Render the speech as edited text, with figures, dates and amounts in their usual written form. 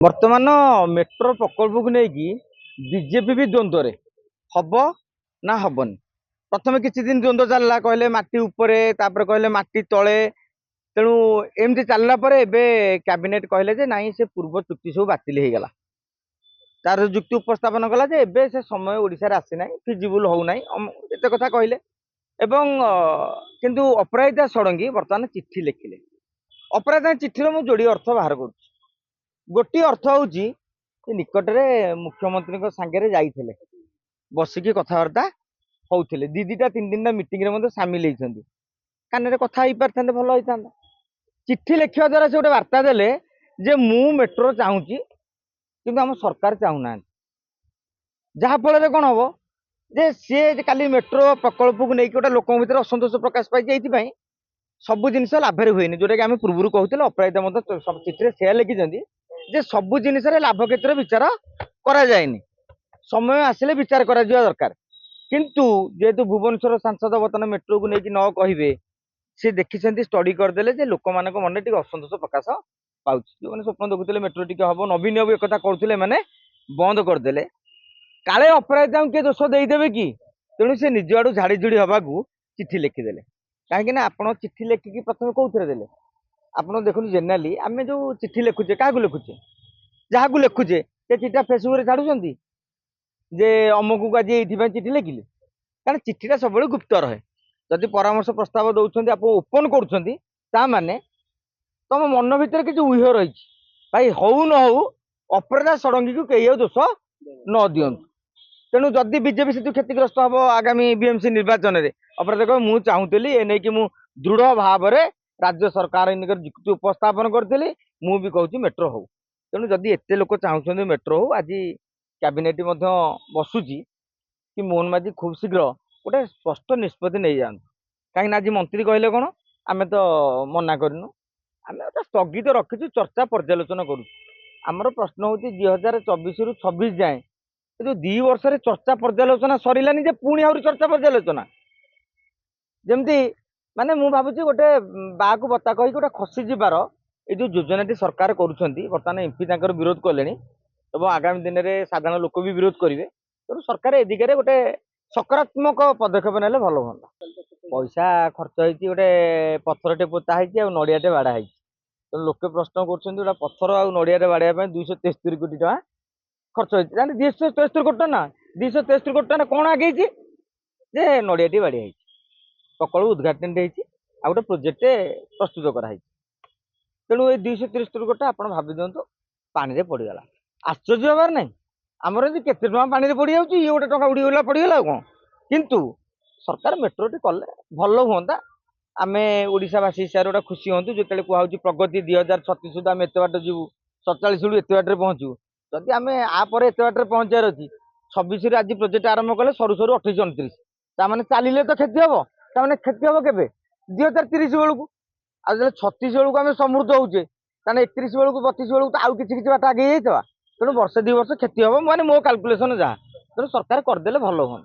बर्तमान मेट्रो प्रकल्प को लेकिन बीजेपी भी द्वंद्व हम ना हबन। प्रथम किसी दिन द्वंद्व चलला कहले माटी उपरे तापर कहले माटी तले तेणु एमती चलला कैबिनेट कहले जे नहीं से पूर्व चुक्ति सब बातिल हो गला। तार जुक्ति उपस्थापन कला जे एबे से समय ओडिशा आसी ना फिजिबल हो ना एत कथा कहले एवं किंतु अपराजिता षडंगी बर्तमान चिट्ठी लिखिले। अपराजिता चिट्ठी मु जोड़ी अर्थ बाहर कर गोटे अर्थ हूँ निकटरे मुख्यमंत्री सांगे जाइए बसिकी कथबार्ता होते दीटा तीन दिन मीटिंग सामिल होती कान कथा हो पारि था भल होता। चिट्ठी लिखा द्वारा से गोटे बार्ता देले जे मु मेट्रो चाहूँगी किंतु आम सरकार चाहूना जहाँफल कौन हम जे सी काली मेट्रो प्रकल्प को लेकिन गोटे लोक भर असंतोष प्रकाश पाई सब जिनस लाभे हुए जोटा कि आम पूर्व कहते अपराजिता सब चिठी से लिखिं जे सबु जिनिस लाभ क्षेत्र विचार करा जाएनि समय आसिले विचार करा दरकार किंतु जेहेतु भुवनेश्वर सांसद बर्तमान मेट्रो को लेकिन न कहे सी देखी स्टडी करदे जे लोक मान मन असंतोष प्रकाश पाँच जो मैंने स्वप्न देखुले मेट्रो टी हम नवीन बाबू एक करुले मैंने बंद करदे काले अपराजिता किए दोष देदेवे कि तेणु से निज आड़ू झाड़ी झुड़ी हवा चिट्ठी लिखिदे कहीं आप चिट्ठी लिखिकी प्रथम कौन देले आप देखो जेनेली आम जो चिट्ठी लिखुचे क्या लिखुचे जहाँ लिखुचे से चिठा फेसबुक छाड़ुंट जे अमुक को आज ये चिट्ठी लिखिले कारण चिठीटा सब गुप्त रहे जदि परामर्श प्रस्ताव दौरान आप ओपन कर तुम मन भर किसी उह रही भाई हौ न हौ अपराजिता षडंगी को कई दोष न दिंतु तेणु जदि बीजेपी से क्षतिग्रस्त हम आगामी बीएमसी निर्वाचन में अपराजिता कह मुझे चाहूली ए नहीं कि दृढ़ भाव में राज्य सरकार जुक्ति उपस्थापन करी मुझे कहूँ मेट्रो हो तेणु जदि एत लोक चाहते मेट्रो हो आज कैबिनेट बसुची कि मोहन माझी खूब शीघ्र गोटे स्पष्ट निष्पत्ति नहीं जातु कहीं आज मंत्री कहले कौन आम तो मना करनु आम गोटे स्थगित रखीचु चर्चा पर्यालोचना करुर प्रश्न हूँ 2024 रु 26 जाए जो 2 वर्ष चर्चा पर्यालोचना सरलानी जे पुणी आहरी चर्चा पर्यालोचना जमती माने मु भावुची गोटे बा को बता कही गोटे खसी जीवार ये जो योजनाटी सरकार करुँच एमपी विरोध कले आगामी दिन में साधारण लोक भी विरोध करेंगे तेणु सरकार ए दिगरे गोटे सकारात्मक पदक्षेप ने भल हाँ पैसा खर्च होती गोटे पत्थरटे पोता है नड़ियाटे बाड़ा है तेणु लोके प्रश्न कर पत्थर आ नड़ियाटे बाड़ा 273 कोटी टाँह खर्च होती 273 कोटी ना 273 कोटी टाँह कौन आगे जे नड़ियाटी बाड़ी है प्रकल्प उद्घाटन गोटे प्रोजेक्ट प्रस्तुत कराई तेणु ये 230 कोटी आप भाव दिंतु पानी पड़गला आश्चर्य हबार ना आमर के पानी पड़ जाऊँ ये गोटे टाँग उड़ीगला पड़गला कौन किंतु सरकार मेट्रोटी कले भल हाँ आम ओडावासी हिसाब से खुशी हूँ जो कहूँ प्रगति 2036 सुधा आम एत बाट जीवु 47 रू एत बाटे पहुँचू जदि आम आपर एत बाटे पहुँचार अच्छी 26 आज प्रोजेक्ट आरंभ कले सरू सरू 28 29 ताने चलिए तो क्षति हम ताने क्षति हम के 2030 बेलू आज 36 बेलू आम समृद्ध होचे 31 बेलू 32 बेलू तो आउ किसी बाट आगे जाइए तेणु वर्षे 2 वर्ष क्षति हम माने मो काल्कुलेसन जहाँ तेणु सरकार करदे भल हाँ।